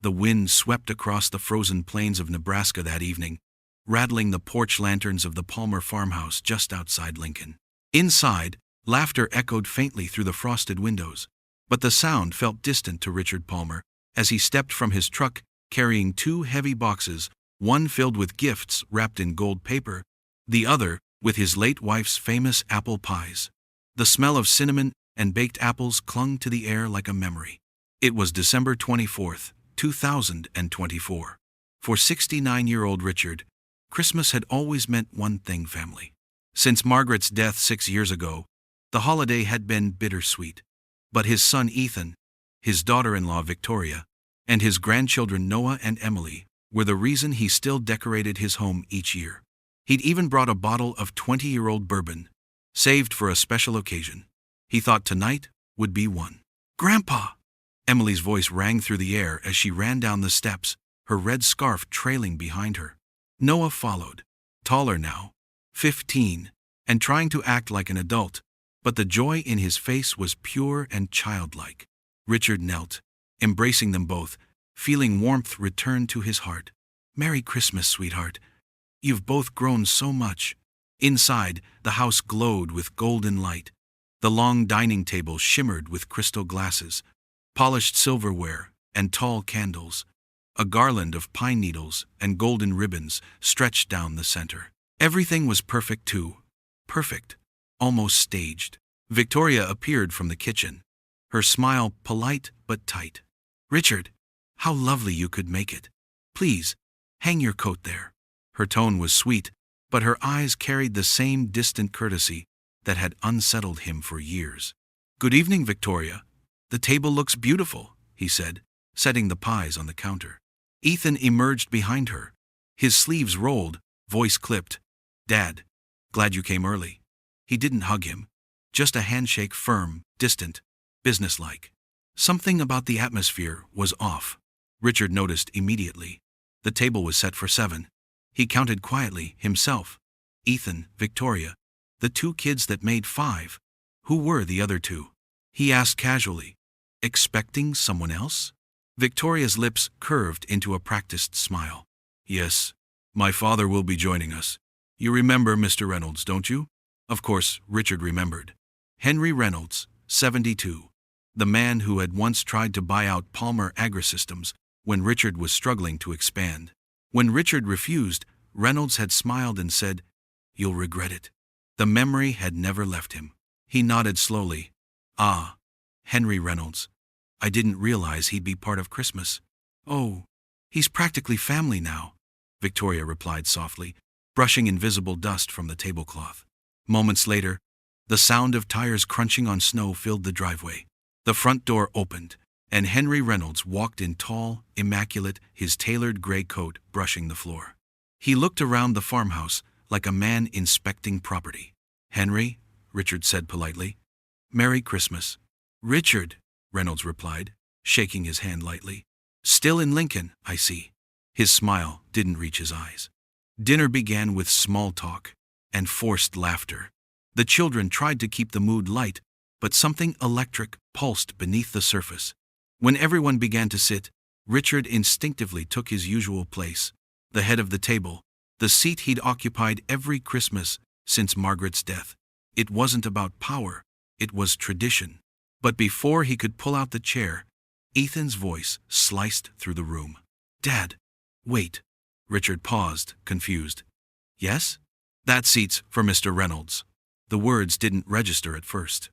The wind swept across the frozen plains of Nebraska that evening, rattling the porch lanterns of the Palmer farmhouse just outside Lincoln. Inside, laughter echoed faintly through the frosted windows, but the sound felt distant to Richard Palmer as he stepped from his truck carrying 2 heavy boxes, one filled with gifts wrapped in gold paper, the other with his late wife's famous apple pies. The smell of cinnamon and baked apples clung to the air like a memory. It was December 24th, 2024. For 69-year-old Richard, Christmas had always meant one thing: family. Since Margaret's death 6 years ago, the holiday had been bittersweet. But his son Ethan, his daughter-in-law Victoria, and his grandchildren Noah and Emily were the reason he still decorated his home each year. He'd even brought a bottle of 20-year-old bourbon, saved for a special occasion. He thought tonight would be one. "Grandpa!" Emily's voice rang through the air as she ran down the steps, her red scarf trailing behind her. Noah followed, taller now, 15, and trying to act like an adult, but the joy in his face was pure and childlike. Richard knelt, embracing them both, feeling warmth return to his heart. "Merry Christmas, sweetheart. You've both grown so much." Inside, the house glowed with golden light. The long dining table shimmered with crystal glasses, polished silverware, and tall candles. A garland of pine needles and golden ribbons stretched down the center. Everything was perfect too. Perfect. Almost staged. Victoria appeared from the kitchen, her smile polite but tight. "Richard, how lovely you could make it. Please, hang your coat there." Her tone was sweet, but her eyes carried the same distant courtesy that had unsettled him for years. "Good evening, Victoria. The table looks beautiful," he said, setting the pies on the counter. Ethan emerged behind her, his sleeves rolled, voice clipped. "Dad, glad you came early." He didn't hug him, just a handshake, firm, distant, businesslike. Something about the atmosphere was off. Richard noticed immediately. The table was set for 7. He counted quietly, himself, Ethan, Victoria, the 2 kids that made 5. Who were the other 2? He asked casually, expecting someone else? Victoria's lips curved into a practiced smile. "Yes, my father will be joining us. You remember Mr. Reynolds, don't you?" Of course, Richard remembered. Henry Reynolds, 72. The man who had once tried to buy out Palmer Agrisystems when Richard was struggling to expand. When Richard refused, Reynolds had smiled and said, "You'll regret it." The memory had never left him. He nodded slowly. "Ah, Henry Reynolds. I didn't realize he'd be part of Christmas." "Oh, he's practically family now," Victoria replied softly, brushing invisible dust from the tablecloth. Moments later, the sound of tires crunching on snow filled the driveway. The front door opened, and Henry Reynolds walked in tall, immaculate, his tailored gray coat brushing the floor. He looked around the farmhouse like a man inspecting property. "Henry," Richard said politely. "Merry Christmas." "Richard," Reynolds replied, shaking his hand lightly. "Still in Lincoln, I see." His smile didn't reach his eyes. Dinner began with small talk and forced laughter. The children tried to keep the mood light, but something electric pulsed beneath the surface. When everyone began to sit, Richard instinctively took his usual place, the head of the table, the seat he'd occupied every Christmas since Margaret's death. It wasn't about power, it was tradition. But before he could pull out the chair, Ethan's voice sliced through the room. "Dad, wait." Richard paused, confused. "Yes?" "That seat's for Mr. Reynolds." The words didn't register at first.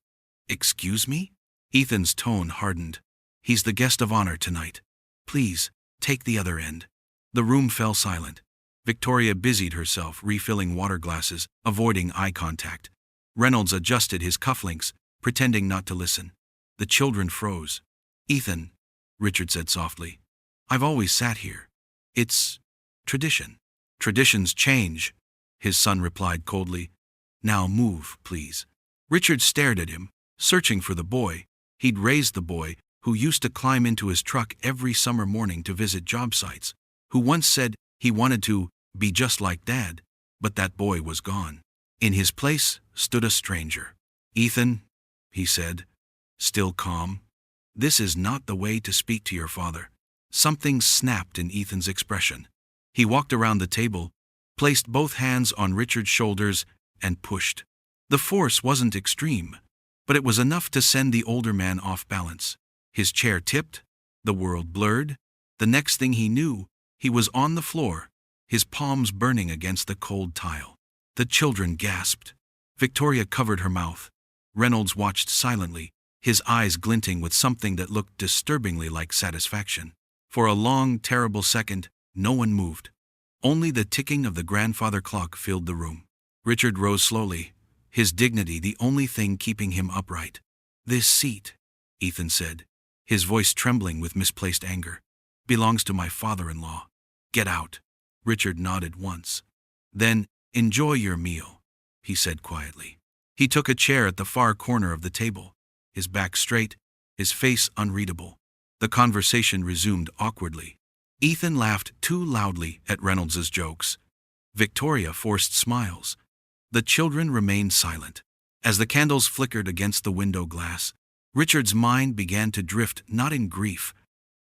"Excuse me?" Ethan's tone hardened. "He's the guest of honor tonight. Please, take the other end." The room fell silent. Victoria busied herself refilling water glasses, avoiding eye contact. Reynolds adjusted his cufflinks, pretending not to listen. The children froze. "Ethan," Richard said softly, "I've always sat here. It's tradition." "Traditions change," his son replied coldly. "Now move, please." Richard stared at him, searching for the boy. He'd raised the boy, who used to climb into his truck every summer morning to visit job sites, who once said he wanted to be just like Dad, but that boy was gone. In his place stood a stranger. "Ethan," he said, still calm, "this is not the way to speak to your father." Something snapped in Ethan's expression. He walked around the table, placed both hands on Richard's shoulders, and pushed. The force wasn't extreme, but it was enough to send the older man off balance. His chair tipped, the world blurred. The next thing he knew, he was on the floor, his palms burning against the cold tile. The children gasped. Victoria covered her mouth. Reynolds watched silently, his eyes glinting with something that looked disturbingly like satisfaction. For a long, terrible second, no one moved. Only the ticking of the grandfather clock filled the room. Richard rose slowly, his dignity the only thing keeping him upright. "This seat," Ethan said, his voice trembling with misplaced anger, "belongs to my father-in-law. Get out." Richard nodded once. "Then, enjoy your meal," he said quietly. He took a chair at the far corner of the table, his back straight, his face unreadable. The conversation resumed awkwardly. Ethan laughed too loudly at Reynolds's jokes. Victoria forced smiles. The children remained silent. As the candles flickered against the window glass, Richard's mind began to drift not in grief,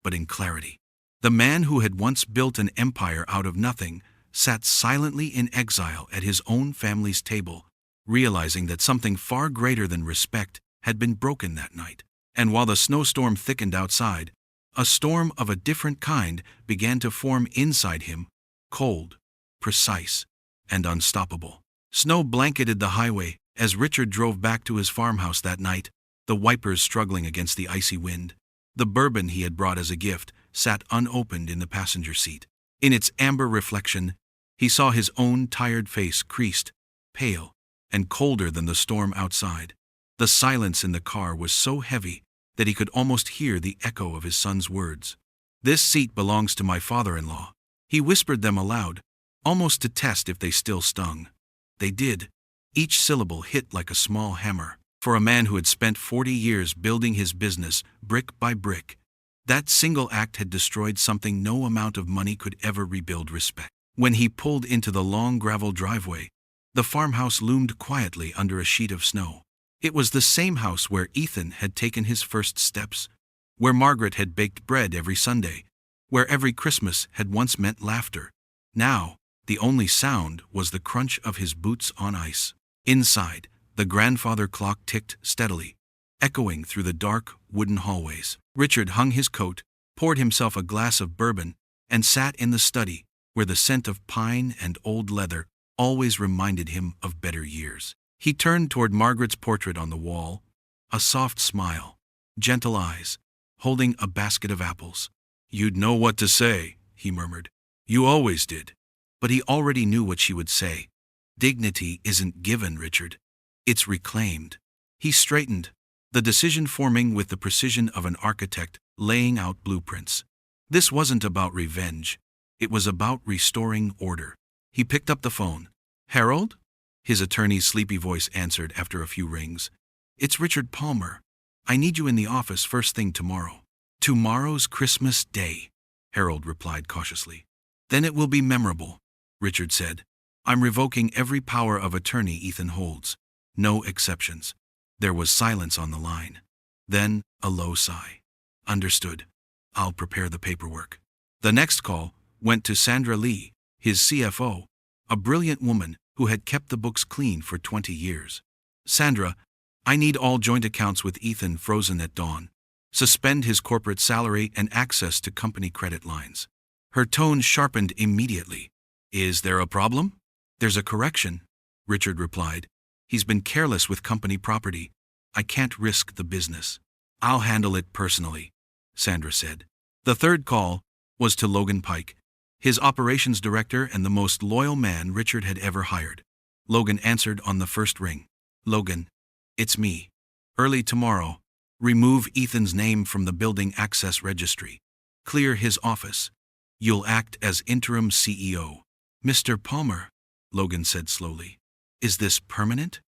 but in clarity. The man who had once built an empire out of nothing sat silently in exile at his own family's table, realizing that something far greater than respect had been broken that night. And while the snowstorm thickened outside, a storm of a different kind began to form inside him, cold, precise, and unstoppable. Snow blanketed the highway as Richard drove back to his farmhouse that night, the wipers struggling against the icy wind. The bourbon he had brought as a gift sat unopened in the passenger seat. In its amber reflection, he saw his own tired face creased, pale, and colder than the storm outside. The silence in the car was so heavy that he could almost hear the echo of his son's words. "This seat belongs to my father-in-law." He whispered them aloud, almost to test if they still stung. They did. Each syllable hit like a small hammer. For a man who had spent 40 years building his business brick by brick, that single act had destroyed something no amount of money could ever rebuild: respect. When he pulled into the long gravel driveway, the farmhouse loomed quietly under a sheet of snow. It was the same house where Ethan had taken his first steps, where Margaret had baked bread every Sunday, where every Christmas had once meant laughter. Now, the only sound was the crunch of his boots on ice. Inside, the grandfather clock ticked steadily, echoing through the dark, wooden hallways. Richard hung his coat, poured himself a glass of bourbon, and sat in the study, where the scent of pine and old leather always reminded him of better years. He turned toward Margaret's portrait on the wall, a soft smile, gentle eyes, holding a basket of apples. "You'd know what to say," he murmured. "You always did." But he already knew what she would say. "Dignity isn't given, Richard. It's reclaimed." He straightened, the decision forming with the precision of an architect laying out blueprints. This wasn't about revenge. It was about restoring order. He picked up the phone. "Harold?" His attorney's sleepy voice answered after a few rings. "It's Richard Palmer. I need you in the office first thing tomorrow." "Tomorrow's Christmas Day," Harold replied cautiously. "Then it will be memorable," Richard said. "I'm revoking every power of attorney Ethan holds. No exceptions." There was silence on the line. Then, a low sigh. "Understood. I'll prepare the paperwork." The next call went to Sandra Lee, his CFO, a brilliant woman who had kept the books clean for 20 years. "Sandra, I need all joint accounts with Ethan frozen at dawn. Suspend his corporate salary and access to company credit lines." Her tone sharpened immediately. "Is there a problem?" "There's a correction," Richard replied. "He's been careless with company property. I can't risk the business." "I'll handle it personally," Sandra said. The third call was to Logan Pike, his operations director and the most loyal man Richard had ever hired. Logan answered on the first ring. "Logan, it's me. Early tomorrow, remove Ethan's name from the building access registry. Clear his office. You'll act as interim CEO." "Mr. Palmer," Logan said slowly, "is this permanent?"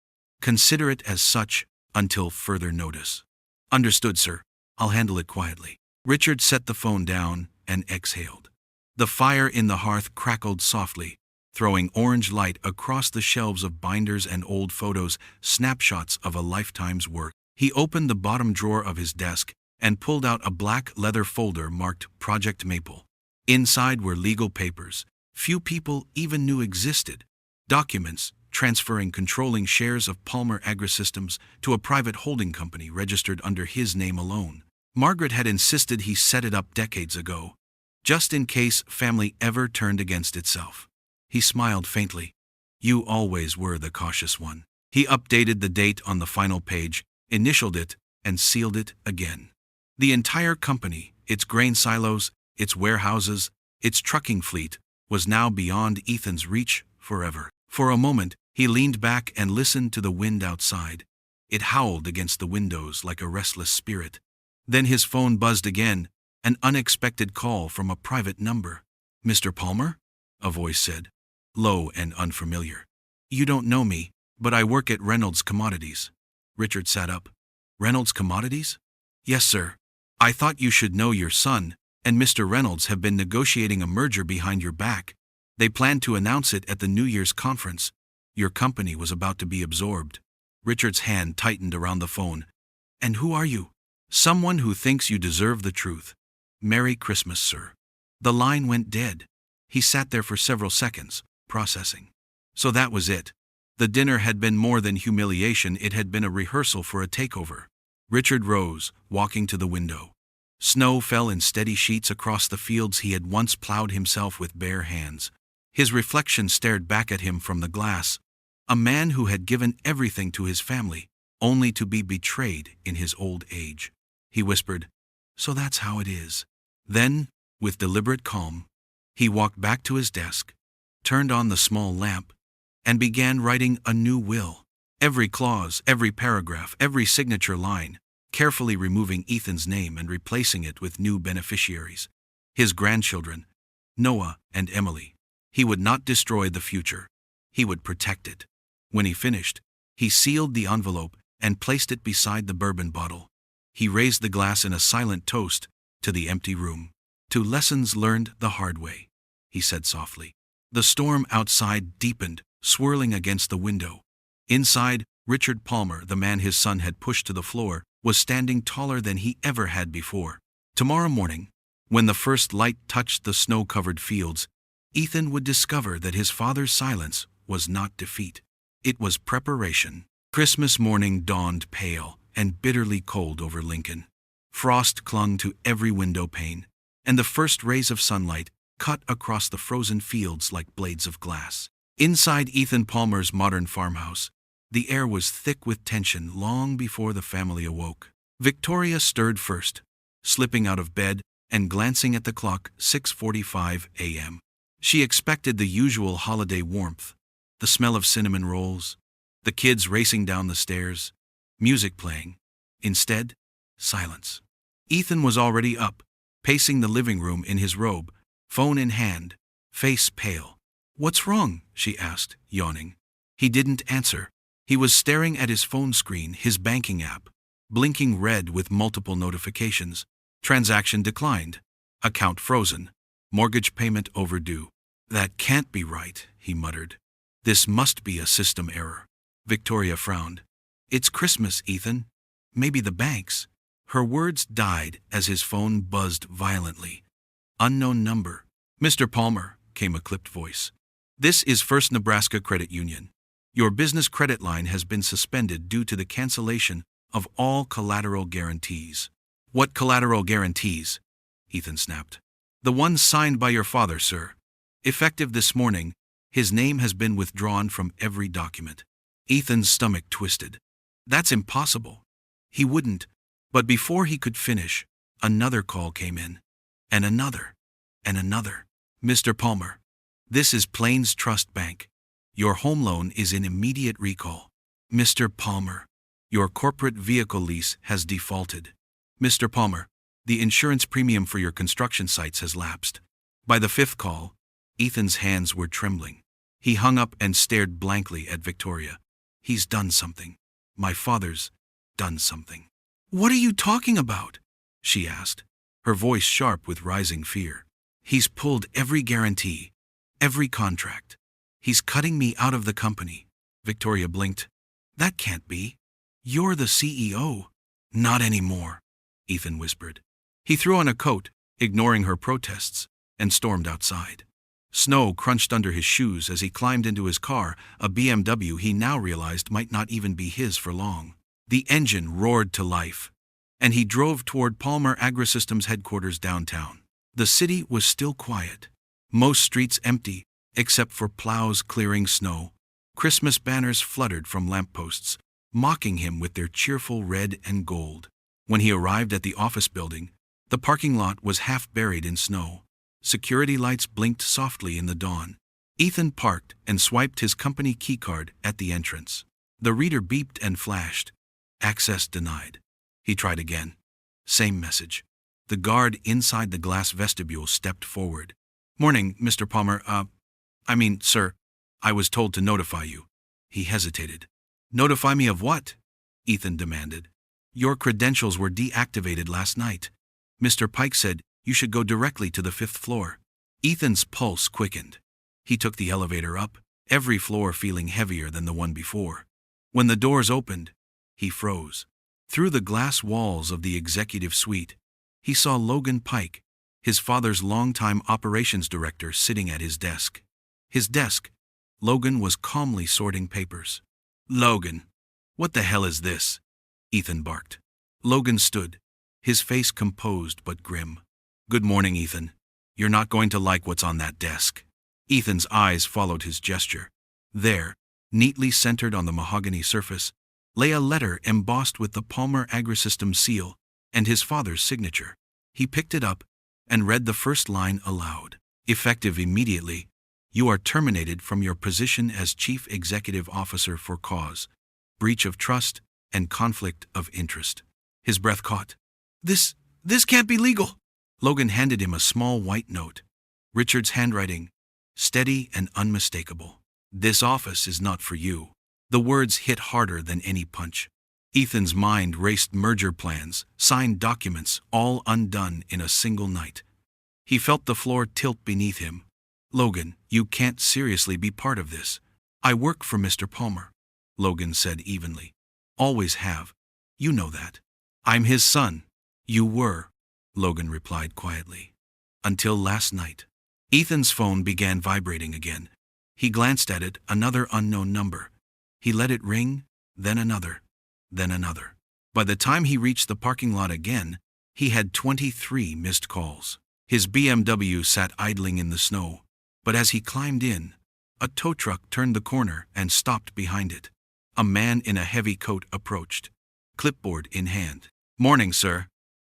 "Consider it as such until further notice." "Understood, sir. I'll handle it quietly." Richard set the phone down and exhaled. The fire in the hearth crackled softly, throwing orange light across the shelves of binders and old photos, snapshots of a lifetime's work. He opened the bottom drawer of his desk and pulled out a black leather folder marked Project Maple. Inside were legal papers few people even knew existed, documents transferring controlling shares of Palmer Agrisystems to a private holding company registered under his name alone. Margaret had insisted he set it up decades ago, just in case family ever turned against itself. He smiled faintly. You always were the cautious one. He updated the date on the final page, initialed it, and sealed it again. The entire company, its grain silos, its warehouses, its trucking fleet, was now beyond Ethan's reach forever. For a moment, he leaned back and listened to the wind outside. It howled against the windows like a restless spirit. Then his phone buzzed again, an unexpected call from a private number. Mr. Palmer? A voice said, low and unfamiliar. You don't know me, but I work at Reynolds Commodities. Richard sat up. Reynolds Commodities? Yes, sir. I thought you should know your son and Mr. Reynolds have been negotiating a merger behind your back. They planned to announce it at the New Year's conference. Your company was about to be absorbed. Richard's hand tightened around the phone. And who are you? Someone who thinks you deserve the truth. Merry Christmas, sir. The line went dead. He sat there for several seconds, processing. So that was it. The dinner had been more than humiliation, it had been a rehearsal for a takeover. Richard rose, walking to the window. Snow fell in steady sheets across the fields he had once plowed himself with bare hands. His reflection stared back at him from the glass. A man who had given everything to his family, only to be betrayed in his old age. He whispered, So that's how it is. Then, with deliberate calm, he walked back to his desk, turned on the small lamp, and began writing a new will. Every clause, every paragraph, every signature line, carefully removing Ethan's name and replacing it with new beneficiaries. His grandchildren, Noah and Emily. He would not destroy the future. He would protect it. When he finished, he sealed the envelope and placed it beside the bourbon bottle. He raised the glass in a silent toast to the empty room. To lessons learned the hard way, he said softly. The storm outside deepened, swirling against the window. Inside, Richard Palmer, the man his son had pushed to the floor, was standing taller than he ever had before. Tomorrow morning, when the first light touched the snow-covered fields, Ethan would discover that his father's silence was not defeat. It was preparation. Christmas morning dawned pale and bitterly cold over Lincoln. Frost clung to every window pane, and the first rays of sunlight cut across the frozen fields like blades of glass. Inside Ethan Palmer's modern farmhouse, the air was thick with tension long before the family awoke. Victoria stirred first, slipping out of bed and glancing at the clock, 6:45 a.m. She expected the usual holiday warmth, the smell of cinnamon rolls, the kids racing down the stairs, music playing. Instead, silence. Ethan was already up, pacing the living room in his robe, phone in hand, face pale. What's wrong? She asked, yawning. He didn't answer. He was staring at his phone screen, his banking app, blinking red with multiple notifications. Transaction declined. Account frozen. Mortgage payment overdue. That can't be right, he muttered. This must be a system error. Victoria frowned. It's Christmas, Ethan. Maybe the banks. Her words died as his phone buzzed violently. Unknown number. Mr. Palmer, came a clipped voice. This is First Nebraska Credit Union. Your business credit line has been suspended due to the cancellation of all collateral guarantees. What collateral guarantees? Ethan snapped. The ones signed by your father, sir. Effective this morning, his name has been withdrawn from every document. Ethan's stomach twisted. That's impossible. He wouldn't. But before he could finish, another call came in. And another. And another. Mr. Palmer, this is Plains Trust Bank. Your home loan is in immediate recall. Mr. Palmer, your corporate vehicle lease has defaulted. Mr. Palmer, the insurance premium for your construction sites has lapsed. By the fifth call, Ethan's hands were trembling. He hung up and stared blankly at Victoria. He's done something. My father's done something. What are you talking about? She asked, her voice sharp with rising fear. He's pulled every guarantee, every contract. He's cutting me out of the company. Victoria blinked. That can't be. You're the CEO. Not anymore. Ethan whispered. He threw on a coat, ignoring her protests, and stormed outside. Snow crunched under his shoes as he climbed into his car, a BMW he now realized might not even be his for long. The engine roared to life, and he drove toward Palmer Agrisystems headquarters downtown. The city was still quiet. Most streets empty, except for plows clearing snow. Christmas banners fluttered from lampposts, mocking him with their cheerful red and gold. When he arrived at the office building, the parking lot was half buried in snow. Security lights blinked softly in the dawn. Ethan parked and swiped his company keycard at the entrance. The reader beeped and flashed. Access denied. He tried again. Same message. The guard inside the glass vestibule stepped forward. Morning, Mr. Palmer. Sir, I was told to notify you. He hesitated. Notify me of what? Ethan demanded. Your credentials were deactivated last night. Mr. Pike said you should go directly to the 5th floor. Ethan's pulse quickened. He took the elevator up, every floor feeling heavier than the one before. When the doors opened, he froze. Through the glass walls of the executive suite, he saw Logan Pike, his father's longtime operations director, sitting at his desk. His desk, Logan was calmly sorting papers. Logan, what the hell is this? Ethan barked. Logan stood, his face composed but grim. Good morning, Ethan. You're not going to like what's on that desk. Ethan's eyes followed his gesture. There, neatly centered on the mahogany surface, lay a letter embossed with the Palmer Agrisystems seal and his father's signature. He picked it up and read the first line aloud. Effective immediately, you are terminated from your position as Chief Executive Officer for cause, breach of trust, and conflict of interest. His breath caught. This can't be legal. Logan handed him a small white note. Richard's handwriting, steady and unmistakable. This office is not for you. The words hit harder than any punch. Ethan's mind raced merger plans, signed documents, all undone in a single night. He felt the floor tilt beneath him. Logan, you can't seriously be part of this. I work for Mr. Palmer, Logan said evenly. Always have. You know that. I'm his son. You were, Logan replied quietly. Until last night. Ethan's phone began vibrating again. He glanced at it, another unknown number. He let it ring, then another, then another. By the time he reached the parking lot again, he had 23 missed calls. His BMW sat idling in the snow, but as he climbed in, a tow truck turned the corner and stopped behind it. A man in a heavy coat approached, clipboard in hand. Morning, sir.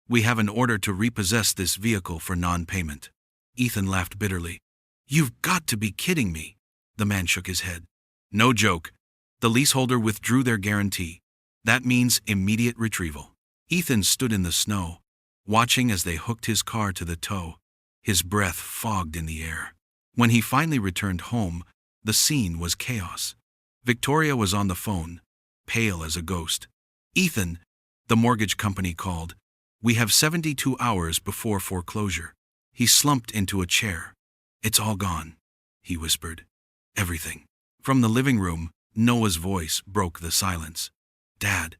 We have an order to repossess this vehicle for non-payment. Ethan laughed bitterly. You've got to be kidding me. The man shook his head. No joke. The leaseholder withdrew their guarantee. That means immediate retrieval. Ethan stood in the snow, watching as they hooked his car to the tow. His breath fogged in the air. When he finally returned home, the scene was chaos. Victoria was on the phone, pale as a ghost. Ethan, the mortgage company called. We have 72 hours before foreclosure. He slumped into a chair. It's all gone, he whispered. Everything. From the living room, Noah's voice broke the silence. Dad,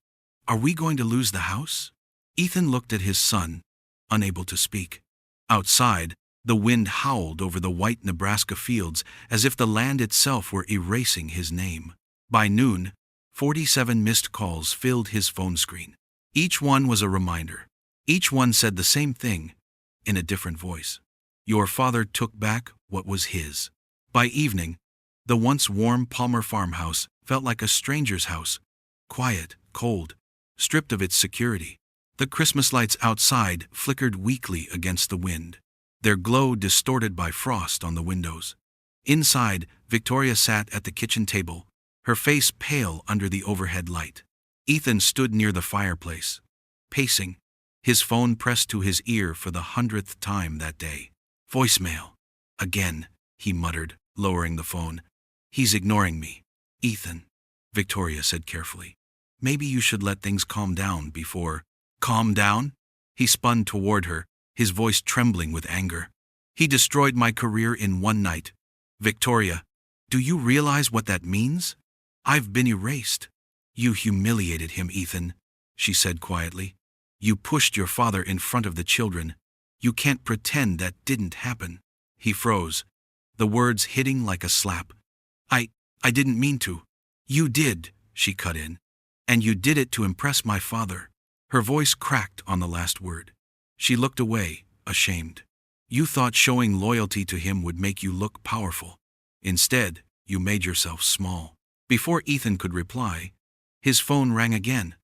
are we going to lose the house? Ethan looked at his son, unable to speak. Outside, the wind howled over the white Nebraska fields as if the land itself were erasing his name. By noon, 47 missed calls filled his phone screen. Each one was a reminder. Each one said the same thing, in a different voice. Your father took back what was his. By evening, the once warm Palmer farmhouse felt like a stranger's house, quiet, cold, stripped of its security. The Christmas lights outside flickered weakly against the wind, their glow distorted by frost on the windows. Inside, Victoria sat at the kitchen table, her face pale under the overhead light. Ethan stood near the fireplace, pacing, his phone pressed to his ear for the 100th time that day. Voicemail. Again, he muttered, lowering the phone. He's ignoring me. Ethan, Victoria said carefully. Maybe you should let things calm down before... Calm down? He spun toward her, his voice trembling with anger. He destroyed my career in one night. Victoria, do you realize what that means? I've been erased. You humiliated him, Ethan, she said quietly. You pushed your father in front of the children. You can't pretend that didn't happen. He froze, the words hitting like a slap. I didn't mean to. You did, she cut in. And you did it to impress my father. Her voice cracked on the last word. She looked away, ashamed. You thought showing loyalty to him would make you look powerful. Instead, you made yourself small. Before Ethan could reply, his phone rang again.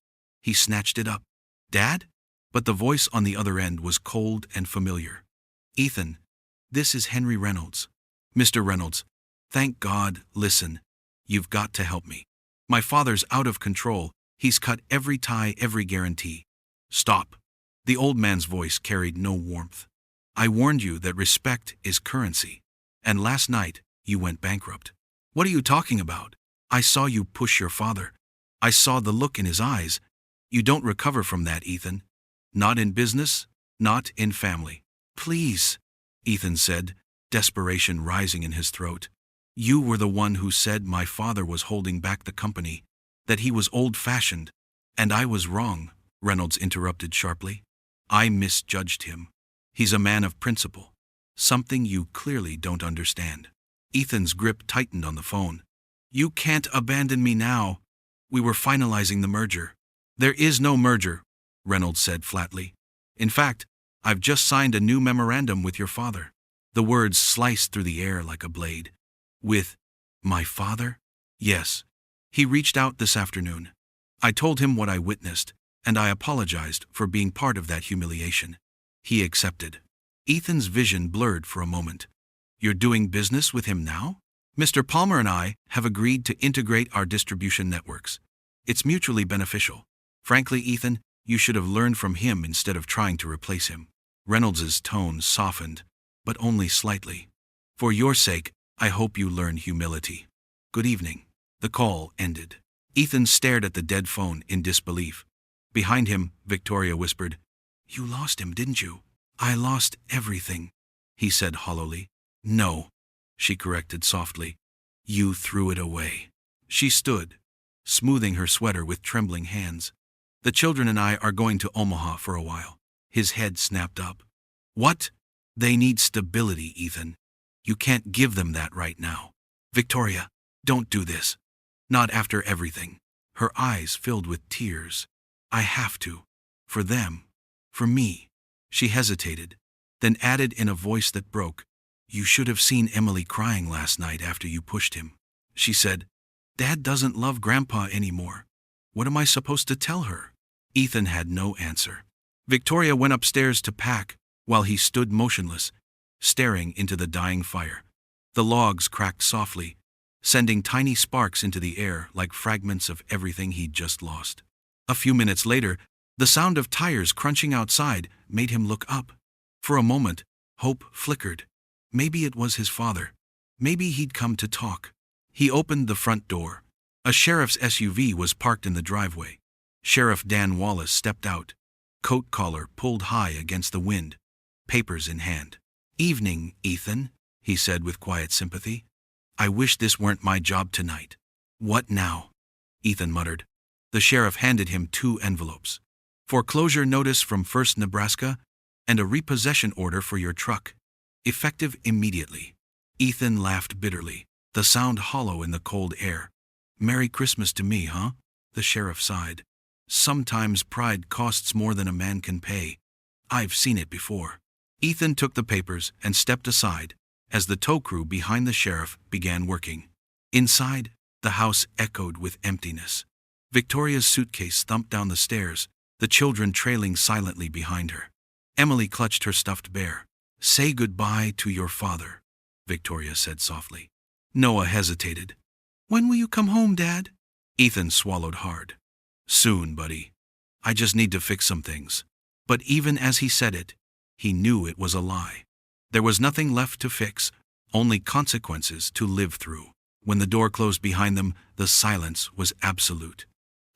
He snatched it up. Dad? But the voice on the other end was cold and familiar. Ethan, this is Henry Reynolds. Mr. Reynolds, thank God, listen. You've got to help me. My father's out of control. He's cut every tie, every guarantee. Stop. The old man's voice carried no warmth. I warned you that respect is currency. And last night, you went bankrupt. What are you talking about? I saw you push your father. I saw the look in his eyes. You don't recover from that, Ethan. Not in business, not in family. Please, Ethan said, desperation rising in his throat. You were the one who said my father was holding back the company, that he was old-fashioned, and I was wrong, Reynolds interrupted sharply. I misjudged him. He's a man of principle, something you clearly don't understand. Ethan's grip tightened on the phone. You can't abandon me now. We were finalizing the merger. There is no merger, Reynolds said flatly. In fact, I've just signed a new memorandum with your father. The words sliced through the air like a blade. With my father? Yes. He reached out this afternoon. I told him what I witnessed, and I apologized for being part of that humiliation. He accepted. Ethan's vision blurred for a moment. You're doing business with him now? Mr. Palmer and I have agreed to integrate our distribution networks. It's mutually beneficial. Frankly, Ethan, you should have learned from him instead of trying to replace him. Reynolds's tone softened, but only slightly. For your sake, I hope you learn humility. Good evening. The call ended. Ethan stared at the dead phone in disbelief. Behind him, Victoria whispered, You lost him, didn't you? I lost everything, he said hollowly. No, she corrected softly. You threw it away. She stood, smoothing her sweater with trembling hands. The children and I are going to Omaha for a while. His head snapped up. What? They need stability, Ethan. You can't give them that right now. Victoria, don't do this. Not after everything. Her eyes filled with tears. I have to. For them. For me. She hesitated, then added in a voice that broke, You should have seen Emily crying last night after you pushed him. She said, Dad doesn't love Grandpa anymore. What am I supposed to tell her? Ethan had no answer. Victoria went upstairs to pack, while he stood motionless, staring into the dying fire. The logs cracked softly, sending tiny sparks into the air like fragments of everything he'd just lost. A few minutes later, the sound of tires crunching outside made him look up. For a moment, hope flickered. Maybe it was his father. Maybe he'd come to talk. He opened the front door. A sheriff's SUV was parked in the driveway. Sheriff Dan Wallace stepped out, coat collar pulled high against the wind, papers in hand. Evening, Ethan, he said with quiet sympathy. I wish this weren't my job tonight. What now? Ethan muttered. The sheriff handed him 2 envelopes. Foreclosure notice from First Nebraska and a repossession order for your truck. Effective immediately. Ethan laughed bitterly, the sound hollow in the cold air. Merry Christmas to me, huh? The sheriff sighed. Sometimes pride costs more than a man can pay. I've seen it before. Ethan took the papers and stepped aside as the tow crew behind the sheriff began working. Inside, the house echoed with emptiness. Victoria's suitcase thumped down the stairs, the children trailing silently behind her. Emily clutched her stuffed bear. Say goodbye to your father, Victoria said softly. Noah hesitated. When will you come home, Dad? Ethan swallowed hard. Soon, buddy. I just need to fix some things. But even as he said it, he knew it was a lie. There was nothing left to fix, only consequences to live through. When the door closed behind them, the silence was absolute.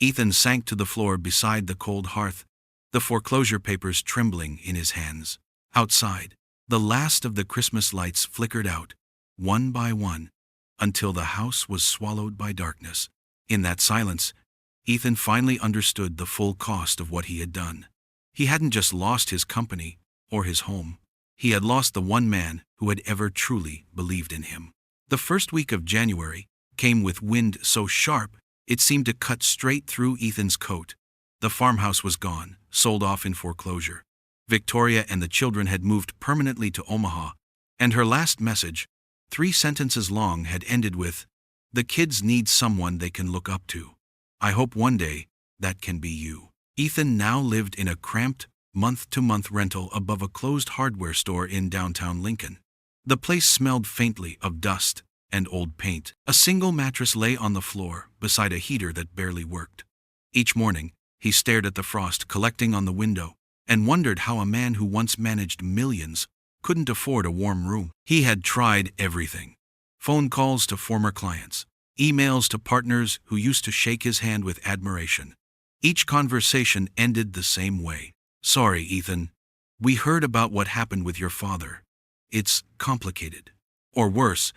Ethan sank to the floor beside the cold hearth, the foreclosure papers trembling in his hands. Outside, the last of the Christmas lights flickered out, one by one, until the house was swallowed by darkness. In that silence, Ethan finally understood the full cost of what he had done. He hadn't just lost his company or his home. He had lost the one man who had ever truly believed in him. The first week of January came with wind so sharp it seemed to cut straight through Ethan's coat. The farmhouse was gone, sold off in foreclosure. Victoria and the children had moved permanently to Omaha, and her last message, 3 sentences long, had ended with, "The kids need someone they can look up to. I hope one day that can be you." Ethan now lived in a cramped, month-to-month rental above a closed hardware store in downtown Lincoln. The place smelled faintly of dust and old paint. A single mattress lay on the floor beside a heater that barely worked. Each morning, he stared at the frost collecting on the window and wondered how a man who once managed millions couldn't afford a warm room. He had tried everything. Phone calls to former clients, emails to partners who used to shake his hand with admiration. Each conversation ended the same way. "Sorry, Ethan. We heard about what happened with your father. It's complicated. Or worse,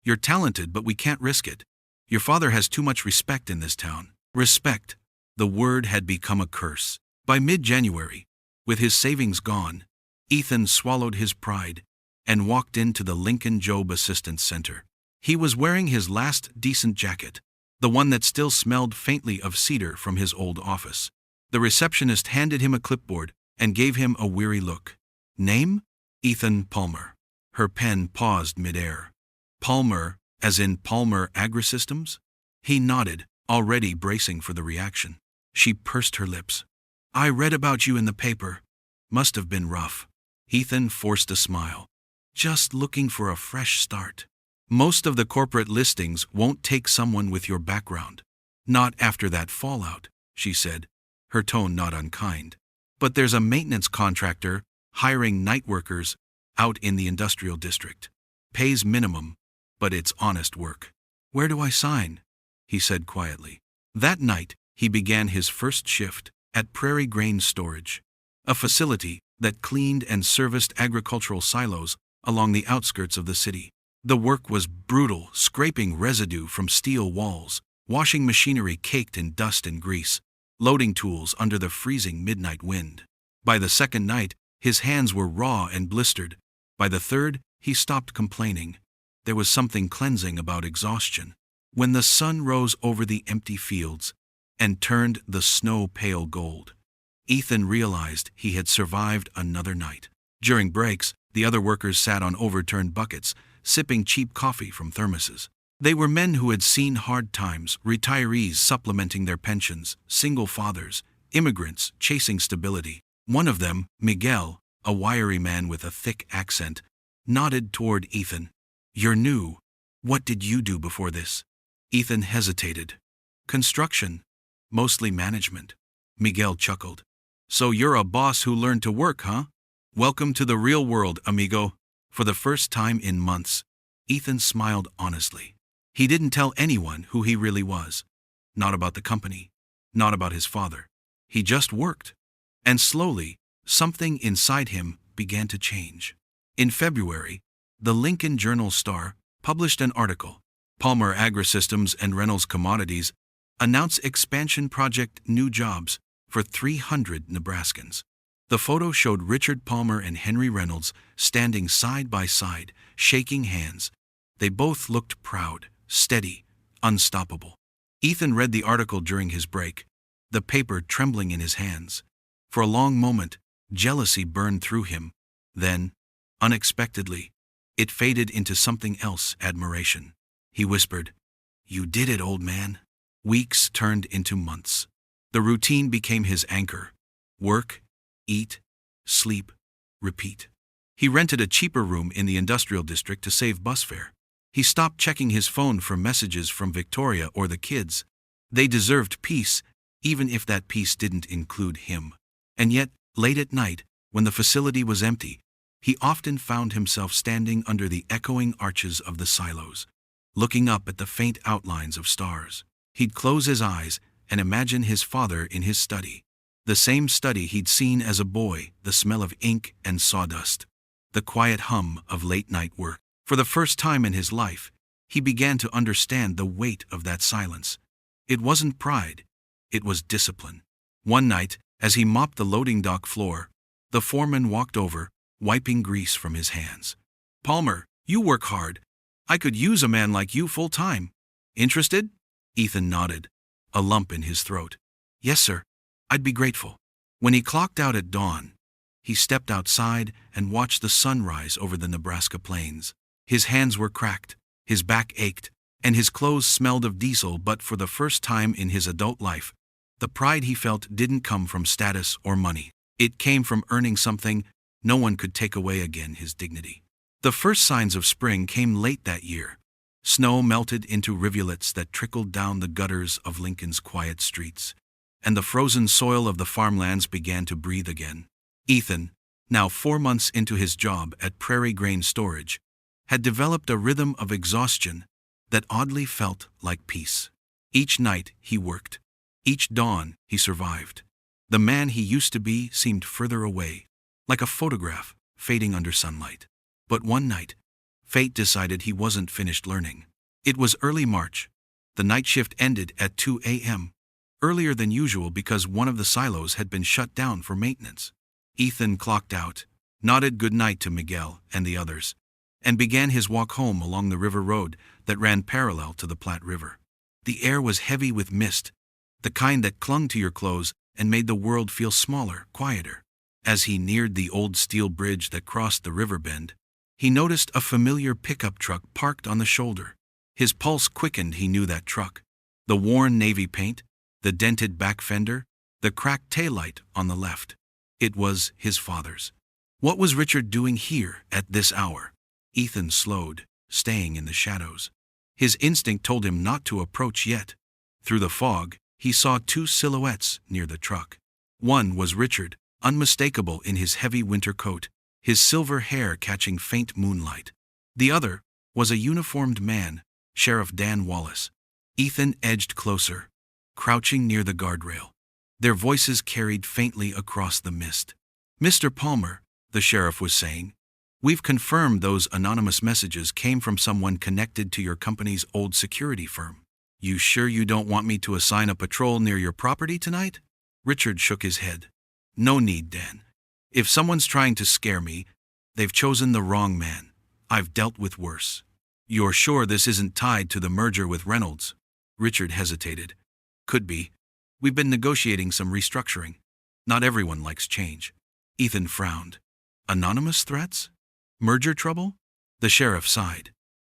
you're talented but we can't risk it. Your father has too much respect in this town." Respect. The word had become a curse. By mid-January, with his savings gone, Ethan swallowed his pride and walked into the Lincoln Job Assistance Center. He was wearing his last decent jacket, the one that still smelled faintly of cedar from his old office. The receptionist handed him a clipboard and gave him a weary look. "Name? Ethan Palmer." Her pen paused midair. "Palmer, as in Palmer Agrisystems?" He nodded, already bracing for the reaction. She pursed her lips. "I read about you in the paper. Must have been rough." Ethan forced a smile. "Just looking for a fresh start. Most of the corporate listings won't take someone with your background. Not after that fallout," she said, her tone not unkind. "But there's a maintenance contractor hiring night workers out in the industrial district. Pays minimum, but it's honest work." "Where do I sign?" he said quietly. That night, he began his first shift at Prairie Grain Storage, a facility that cleaned and serviced agricultural silos along the outskirts of the city. The work was brutal, scraping residue from steel walls, washing machinery caked in dust and grease, loading tools under the freezing midnight wind. By the second night, his hands were raw and blistered. By the third, he stopped complaining. There was something cleansing about exhaustion. When the sun rose over the empty fields and turned the snow pale gold, Ethan realized he had survived another night. During breaks, the other workers sat on overturned buckets, sipping cheap coffee from thermoses. They were men who had seen hard times, retirees supplementing their pensions, single fathers, immigrants chasing stability. One of them, Miguel, a wiry man with a thick accent, nodded toward Ethan. "You're new. What did you do before this?" Ethan hesitated. "Construction. Mostly management." Miguel chuckled. "So you're a boss who learned to work, huh? Welcome to the real world, amigo." For the first time in months, Ethan smiled honestly. He didn't tell anyone who he really was. Not about the company. Not about his father. He just worked. And slowly, something inside him began to change. In February, the Lincoln Journal-Star published an article. Palmer Agrisystems and Reynolds Commodities announce expansion project new jobs for 300 Nebraskans. The photo showed Richard Palmer and Henry Reynolds standing side by side, shaking hands. They both looked proud, steady, unstoppable. Ethan read the article during his break, the paper trembling in his hands. For a long moment, jealousy burned through him. Then, unexpectedly, it faded into something else, admiration. He whispered, "You did it, old man." Weeks turned into months. The routine became his anchor. Work, eat, sleep, repeat. He rented a cheaper room in the industrial district to save bus fare. He stopped checking his phone for messages from Victoria or the kids. They deserved peace, even if that peace didn't include him. And yet, late at night, when the facility was empty, he often found himself standing under the echoing arches of the silos, looking up at the faint outlines of stars. He'd close his eyes and imagine his father in his study. The same study he'd seen as a boy, the smell of ink and sawdust, the quiet hum of late-night work. For the first time in his life, he began to understand the weight of that silence. It wasn't pride, it was discipline. One night, As he mopped the loading dock floor, the foreman walked over, wiping grease from his hands. "Palmer, you work hard. I could use a man like you full-time. Interested?" Ethan nodded, a lump in his throat. "Yes, sir. I'd be grateful." When he clocked out at dawn, he stepped outside and watched the sun rise over the Nebraska plains. His hands were cracked, his back ached, and his clothes smelled of diesel, but for the first time in his adult life, the pride he felt didn't come from status or money. It came from earning something no one could take away again: his dignity. The first signs of spring came late that year. Snow melted into rivulets that trickled down the gutters of Lincoln's quiet streets, and the frozen soil of the farmlands began to breathe again. Ethan, now 4 months into his job at Prairie Grain Storage, had developed a rhythm of exhaustion that oddly felt like peace. Each night he worked. Each dawn he survived. The man he used to be seemed further away, like a photograph fading under sunlight. But one night, fate decided he wasn't finished learning. It was early March. The night shift ended at 2 a.m., earlier than usual because one of the silos had been shut down for maintenance. Ethan clocked out, nodded goodnight to Miguel and the others, and began his walk home along the river road that ran parallel to the Platte River. The air was heavy with mist, the kind that clung to your clothes and made the world feel smaller, quieter. As he neared the old steel bridge that crossed the river bend, he noticed a familiar pickup truck parked on the shoulder. His pulse quickened. He knew that truck. The worn navy paint, the dented back fender, the cracked taillight on the left. It was his father's. What was Richard doing here at this hour? Ethan slowed, staying in the shadows. His instinct told him not to approach yet. Through the fog, he saw 2 silhouettes near the truck. One was Richard, unmistakable in his heavy winter coat, his silver hair catching faint moonlight. The other was a uniformed man, Sheriff Dan Wallace. Ethan edged closer, crouching near the guardrail. Their voices carried faintly across the mist. "Mr. Palmer," the sheriff was saying, "we've confirmed those anonymous messages came from someone connected to your company's old security firm. You sure you don't want me to assign a patrol near your property tonight?" Richard shook his head. "No need, Dan. If someone's trying to scare me, they've chosen the wrong man. I've dealt with worse." "You're sure this isn't tied to the merger with Reynolds?" Richard hesitated. "Could be. We've been negotiating some restructuring. Not everyone likes change." Ethan frowned. "Anonymous threats? Merger trouble?" The sheriff sighed.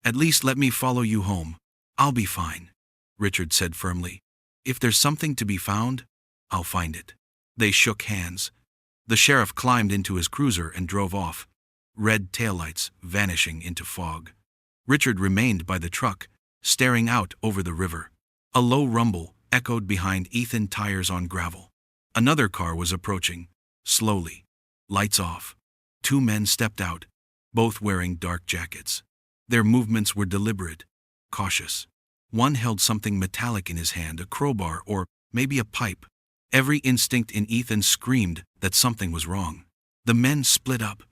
"At least let me follow you home. I'll be fine," Richard said firmly. "If there's something to be found, I'll find it." They shook hands. The sheriff climbed into his cruiser and drove off, red taillights vanishing into fog. Richard remained by the truck, staring out over the river. A low rumble echoed behind Ethan, tires on gravel. Another car was approaching, slowly, lights off. 2 men stepped out, both wearing dark jackets. Their movements were deliberate, cautious. One held something metallic in his hand, a crowbar or maybe a pipe. Every instinct in Ethan screamed that something was wrong. The men split up,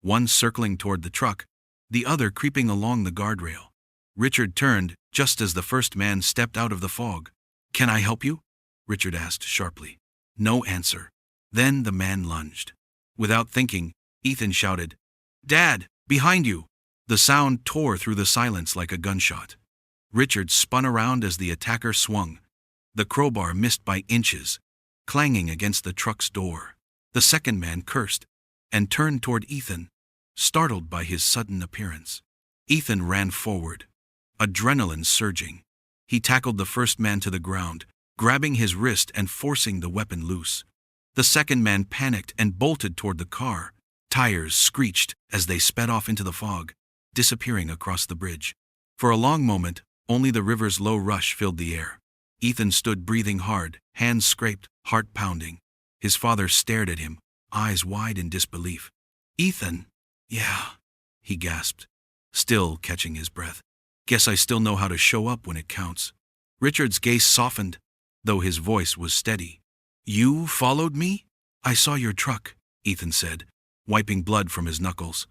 one circling toward the truck, the other creeping along the guardrail. Richard turned just as the first man stepped out of the fog. "Can I help you?" Richard asked sharply. No answer. Then the man lunged. Without thinking, Ethan shouted, "Dad, behind you!" The sound tore through the silence like a gunshot. Richard spun around as the attacker swung. The crowbar missed by inches, clanging against the truck's door. The second man cursed and turned toward Ethan, startled by his sudden appearance. Ethan ran forward, adrenaline surging. He tackled the first man to the ground, grabbing his wrist and forcing the weapon loose. The second man panicked and bolted toward the car. Tires screeched as they sped off into the fog, disappearing across the bridge. For a long moment, only the river's low rush filled the air. Ethan stood breathing hard, hands scraped, heart pounding. His father stared at him, eyes wide in disbelief. "Ethan?" "Yeah," he gasped, still catching his breath. "Guess I still know how to show up when it counts." Richard's gaze softened, though his voice was steady. "You followed me?" "I saw your truck," Ethan said, wiping blood from his knuckles.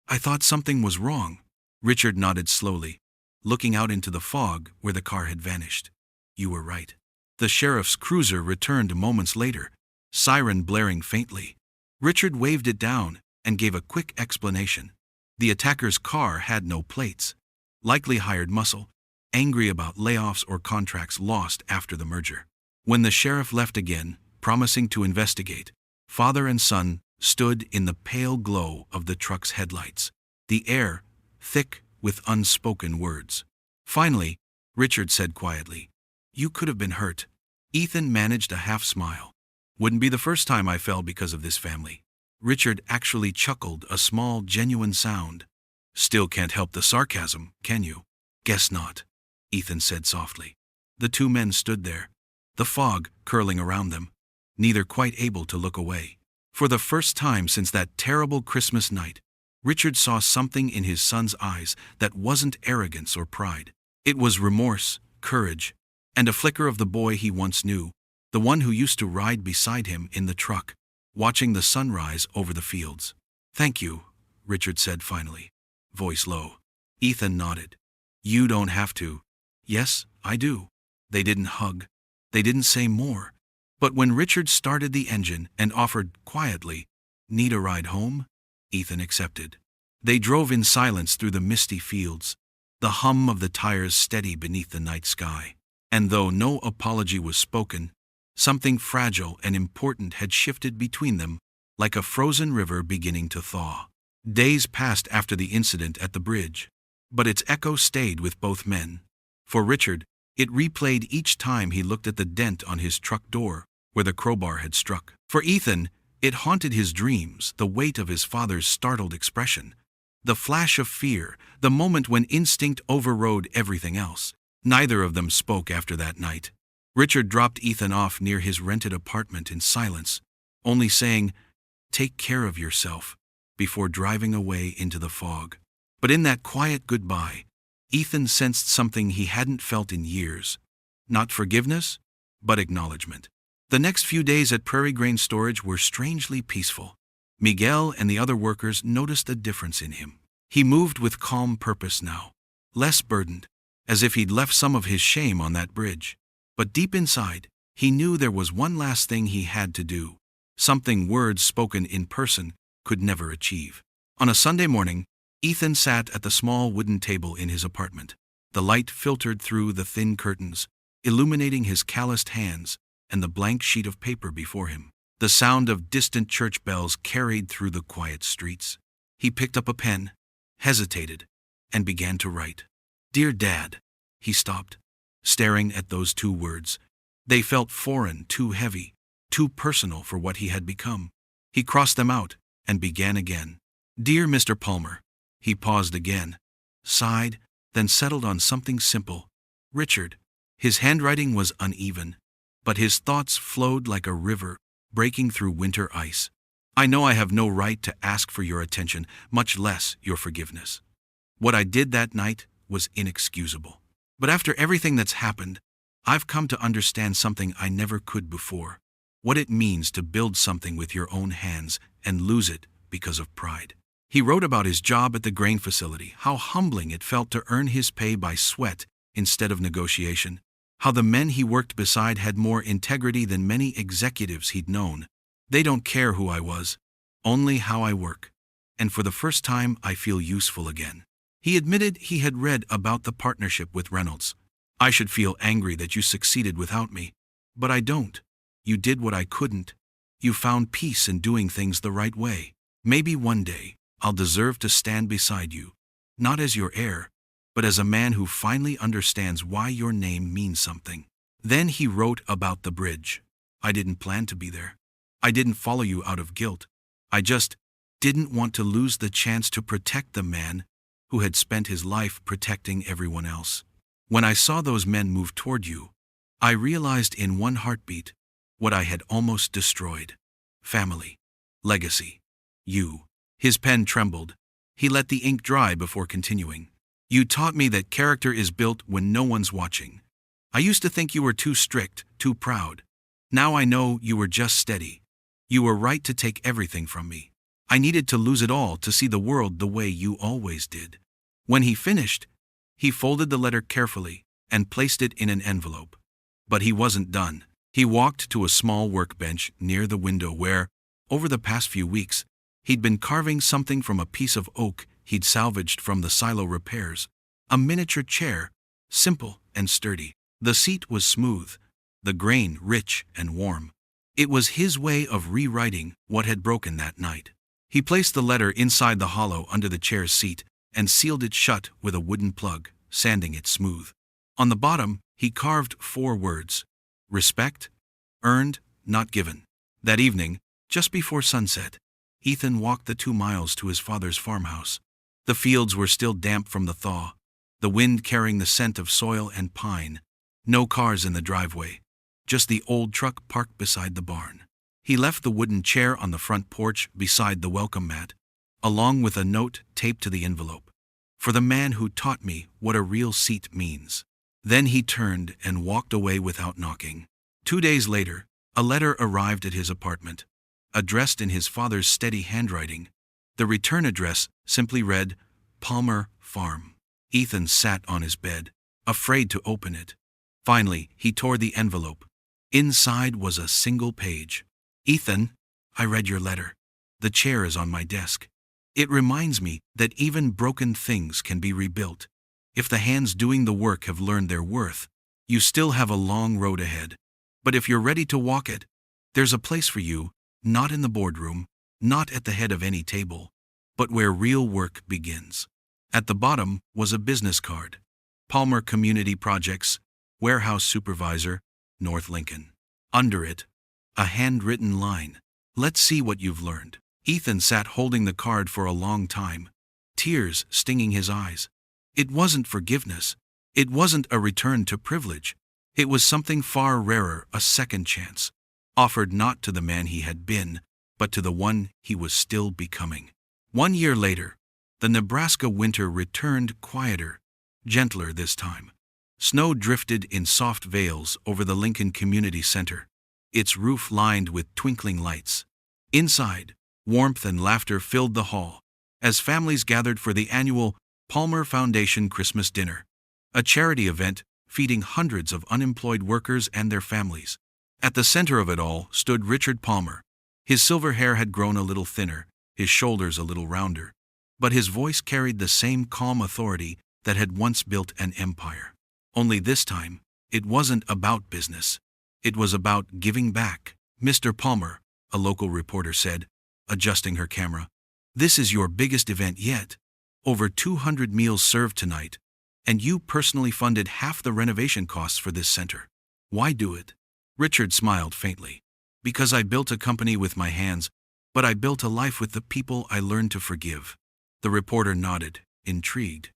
"I thought something was wrong." Richard nodded slowly, looking out into the fog where the car had vanished. "You were right." The sheriff's cruiser returned moments later, siren blaring faintly. Richard waved it down and gave a quick explanation. The attacker's car had no plates. Likely hired muscle, angry about layoffs or contracts lost after the merger. When the sheriff left again, promising to investigate, father and son stood in the pale glow of the truck's headlights, the air thick with unspoken words. Finally, Richard said quietly, "You could have been hurt." Ethan managed a half smile. "Wouldn't be the first time I fell because of this family." Richard actually chuckled, a small, genuine sound. "Still can't help the sarcasm, can you?" "Guess not," Ethan said softly. The two men stood there, the fog curling around them, neither quite able to look away. For the first time since that terrible Christmas night, Richard saw something in his son's eyes that wasn't arrogance or pride. It was remorse, courage, and a flicker of the boy he once knew, the one who used to ride beside him in the truck, watching the sunrise over the fields. "Thank you," Richard said finally, voice low. Ethan nodded. "You don't have to." "Yes, I do." They didn't hug. They didn't say more. But when Richard started the engine and offered quietly, "Need a ride home?" Ethan accepted. They drove in silence through the misty fields, the hum of the tires steady beneath the night sky. And though no apology was spoken, something fragile and important had shifted between them, like a frozen river beginning to thaw. Days passed after the incident at the bridge, but its echo stayed with both men. For Richard, it replayed each time he looked at the dent on his truck door where the crowbar had struck. For Ethan, it haunted his dreams, the weight of his father's startled expression, the flash of fear, the moment when instinct overrode everything else. Neither of them spoke after that night. Richard dropped Ethan off near his rented apartment in silence, only saying, "Take care of yourself," before driving away into the fog. But in that quiet goodbye, Ethan sensed something he hadn't felt in years. Not forgiveness, but acknowledgement. The next few days at Prairie Grain Storage were strangely peaceful. Miguel and the other workers noticed a difference in him. He moved with calm purpose now, less burdened, as if he'd left some of his shame on that bridge. But deep inside, he knew there was one last thing he had to do, something words spoken in person could never achieve. On a Sunday morning, Ethan sat at the small wooden table in his apartment. The light filtered through the thin curtains, illuminating his calloused hands and the blank sheet of paper before him. The sound of distant church bells carried through the quiet streets. He picked up a pen, hesitated, and began to write. "Dear Dad," he stopped, staring at those two words. They felt foreign, too heavy, too personal for what he had become. He crossed them out and began again. "Dear Mr. Palmer." He paused again, sighed, then settled on something simple. "Richard." His handwriting was uneven, but his thoughts flowed like a river, breaking through winter ice. "I know I have no right to ask for your attention, much less your forgiveness. What I did that night was inexcusable. But after everything that's happened, I've come to understand something I never could before. What it means to build something with your own hands and lose it because of pride." He wrote about his job at the grain facility, how humbling it felt to earn his pay by sweat instead of negotiation, how the men he worked beside had more integrity than many executives he'd known. "They don't care who I was, only how I work. And for the first time I feel useful again." He admitted he had read about the partnership with Reynolds. "I should feel angry that you succeeded without me. But I don't. You did what I couldn't. You found peace in doing things the right way. Maybe one day I'll deserve to stand beside you, not as your heir, but as a man who finally understands why your name means something." Then he wrote about the bridge. "I didn't plan to be there. I didn't follow you out of guilt. I just didn't want to lose the chance to protect the man who had spent his life protecting everyone else. When I saw those men move toward you, I realized in one heartbeat what I had almost destroyed. Family. Legacy. You." His pen trembled. He let the ink dry before continuing. "You taught me that character is built when no one's watching. I used to think you were too strict, too proud. Now I know you were just steady. You were right to take everything from me. I needed to lose it all to see the world the way you always did." When he finished, he folded the letter carefully and placed it in an envelope. But he wasn't done. He walked to a small workbench near the window where, over the past few weeks, he'd been carving something from a piece of oak he'd salvaged from the silo repairs. A miniature chair, simple and sturdy. The seat was smooth, the grain rich and warm. It was his way of rewriting what had broken that night. He placed the letter inside the hollow under the chair's seat and sealed it shut with a wooden plug, sanding it smooth. On the bottom, he carved 4 words: respect, earned, not given. That evening, just before sunset, Ethan walked the 2 miles to his father's farmhouse. The fields were still damp from the thaw, the wind carrying the scent of soil and pine. No cars in the driveway, just the old truck parked beside the barn. He left the wooden chair on the front porch beside the welcome mat, along with a note taped to the envelope. For the man who taught me what a real seat means. Then he turned and walked away without knocking. 2 days later, a letter arrived at his apartment, addressed in his father's steady handwriting. The return address simply read, Palmer Farm. Ethan sat on his bed, afraid to open it. Finally, he tore the envelope. Inside was a single page. Ethan, I read your letter. The chair is on my desk. It reminds me that even broken things can be rebuilt. If the hands doing the work have learned their worth, you still have a long road ahead. But if you're ready to walk it, there's a place for you, not in the boardroom, not at the head of any table, but where real work begins. At the bottom was a business card. Palmer Community Projects, Warehouse Supervisor, North Lincoln. Under it, a handwritten line. Let's see what you've learned. Ethan sat holding the card for a long time, tears stinging his eyes. It wasn't forgiveness. It wasn't a return to privilege. It was something far rarer, a second chance, offered not to the man he had been, but to the one he was still becoming. 1 year later, the Nebraska winter returned, quieter, gentler this time. Snow drifted in soft veils over the Lincoln Community Center, its roof lined with twinkling lights. Inside, warmth and laughter filled the hall as families gathered for the annual Palmer Foundation Christmas Dinner, a charity event feeding hundreds of unemployed workers and their families. At the center of it all stood Richard Palmer. His silver hair had grown a little thinner, his shoulders a little rounder, but his voice carried the same calm authority that had once built an empire. Only this time, it wasn't about business. It was about giving back. Mr. Palmer, a local reporter said, adjusting her camera, this is your biggest event yet. Over 200 meals served tonight, and you personally funded half the renovation costs for this center. Why do it? Richard smiled faintly. Because I built a company with my hands, but I built a life with the people I learned to forgive. The reporter nodded, intrigued.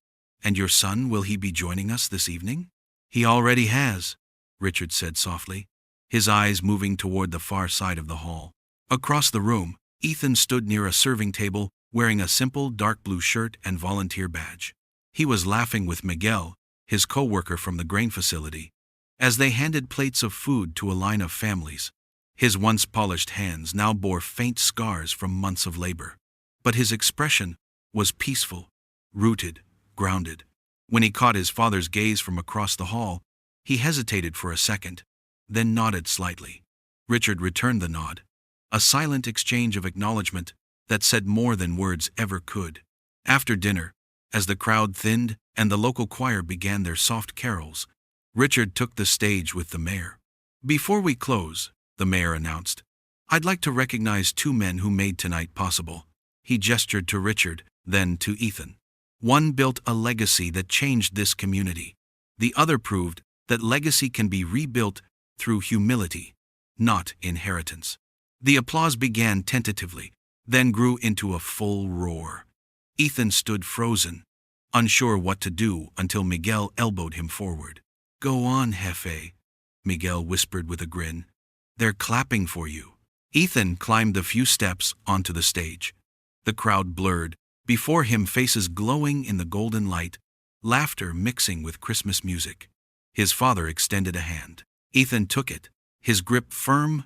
And your son, will he be joining us this evening? He already has, Richard said softly, his eyes moving toward the far side of the hall. Across the room, Ethan stood near a serving table, wearing a simple dark blue shirt and volunteer badge. He was laughing with Miguel, his co-worker from the grain facility, as they handed plates of food to a line of families. His once polished hands now bore faint scars from months of labor. But his expression was peaceful, rooted, grounded. When he caught his father's gaze from across the hall, he hesitated for a second, then nodded slightly. Richard returned the nod, a silent exchange of acknowledgement that said more than words ever could. After dinner, as the crowd thinned and the local choir began their soft carols, Richard took the stage with the mayor. Before we close, the mayor announced, I'd like to recognize 2 men who made tonight possible. He gestured to Richard, then to Ethan. One built a legacy that changed this community. The other proved that legacy can be rebuilt through humility, not inheritance. The applause began tentatively, then grew into a full roar. Ethan stood frozen, unsure what to do until Miguel elbowed him forward. Go on, Jefe, Miguel whispered with a grin. They're clapping for you. Ethan climbed the few steps onto the stage. The crowd blurred, before him faces glowing in the golden light, laughter mixing with Christmas music. His father extended a hand. Ethan took it, his grip firm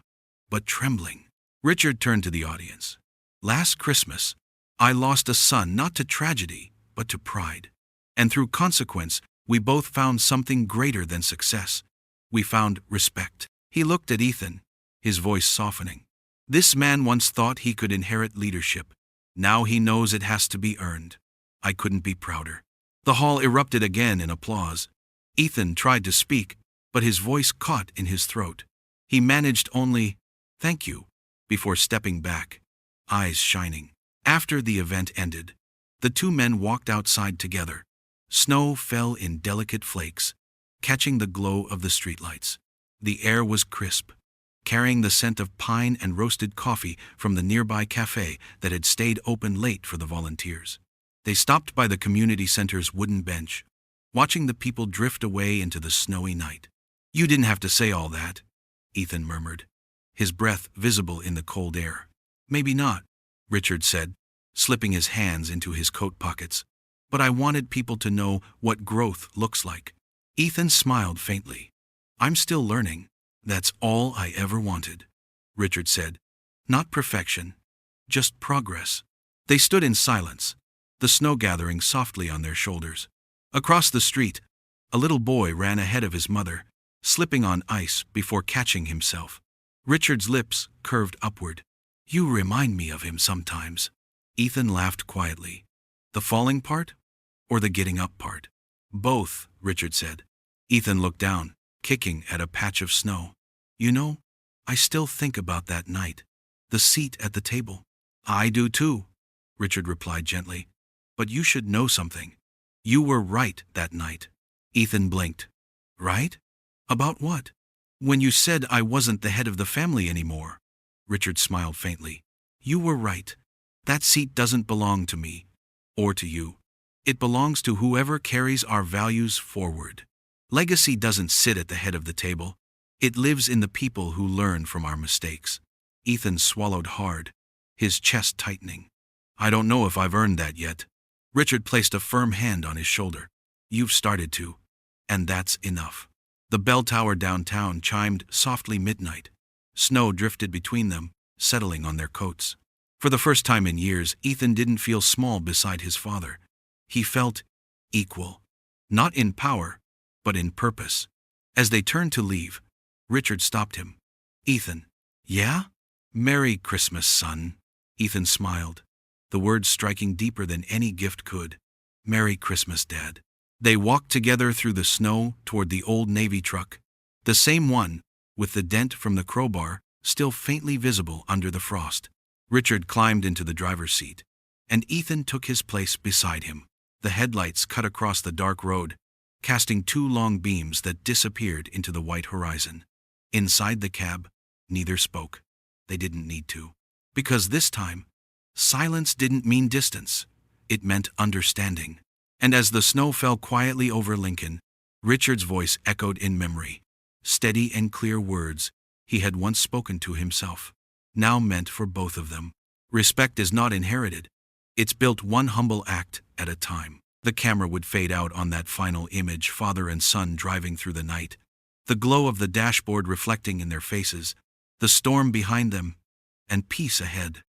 but trembling. Richard turned to the audience. Last Christmas, I lost a son not to tragedy, but to pride. And through consequence, we both found something greater than success. We found respect. He looked at Ethan, his voice softening. This man once thought he could inherit leadership. Now he knows it has to be earned. I couldn't be prouder. The hall erupted again in applause. Ethan tried to speak, but his voice caught in his throat. He managed only, "Thank you," before stepping back, eyes shining. After the event ended, the two men walked outside together. Snow fell in delicate flakes, catching the glow of the streetlights. The air was crisp, carrying the scent of pine and roasted coffee from the nearby cafe that had stayed open late for the volunteers. They stopped by the community center's wooden bench, watching the people drift away into the snowy night. "You didn't have to say all that," Ethan murmured, his breath visible in the cold air. "Maybe not," Richard said, slipping his hands into his coat pockets. "But I wanted people to know what growth looks like." Ethan smiled faintly. "I'm still learning. That's all I ever wanted," Richard said. "Not perfection, just progress." They stood in silence, the snow gathering softly on their shoulders. Across the street, a little boy ran ahead of his mother, slipping on ice before catching himself. Richard's lips curved upward. "You remind me of him sometimes." Ethan laughed quietly. "The falling part? Or the getting up part?" "Both," Richard said. Ethan looked down, kicking at a patch of snow. "You know, I still think about that night. The seat at the table." "I do too," Richard replied gently. "But you should know something. You were right that night." Ethan blinked. "Right? About what?" "When you said I wasn't the head of the family anymore." Richard smiled faintly. "You were right. That seat doesn't belong to me, or to you. It belongs to whoever carries our values forward. Legacy doesn't sit at the head of the table. It lives in the people who learn from our mistakes." Ethan swallowed hard, his chest tightening. "I don't know if I've earned that yet." Richard placed a firm hand on his shoulder. "You've started to, and that's enough." The bell tower downtown chimed softly midnight. Snow drifted between them, settling on their coats. For the first time in years, Ethan didn't feel small beside his father. He felt equal, not in power, but in purpose. As they turned to leave, Richard stopped him. "Ethan." "Yeah?" "Merry Christmas, son." Ethan smiled, the words striking deeper than any gift could. "Merry Christmas, Dad." They walked together through the snow toward the old Navy truck, the same one, with the dent from the crowbar still faintly visible under the frost. Richard climbed into the driver's seat, and Ethan took his place beside him. The headlights cut across the dark road, casting two long beams that disappeared into the white horizon. Inside the cab, neither spoke. They didn't need to. Because this time, silence didn't mean distance. It meant understanding. And as the snow fell quietly over Lincoln, Richard's voice echoed in memory. Steady and clear words he had once spoken to himself, now meant for both of them. Respect is not inherited. It's built one humble act at a time. The camera would fade out on that final image, father and son driving through the night, the glow of the dashboard reflecting in their faces, the storm behind them, and peace ahead.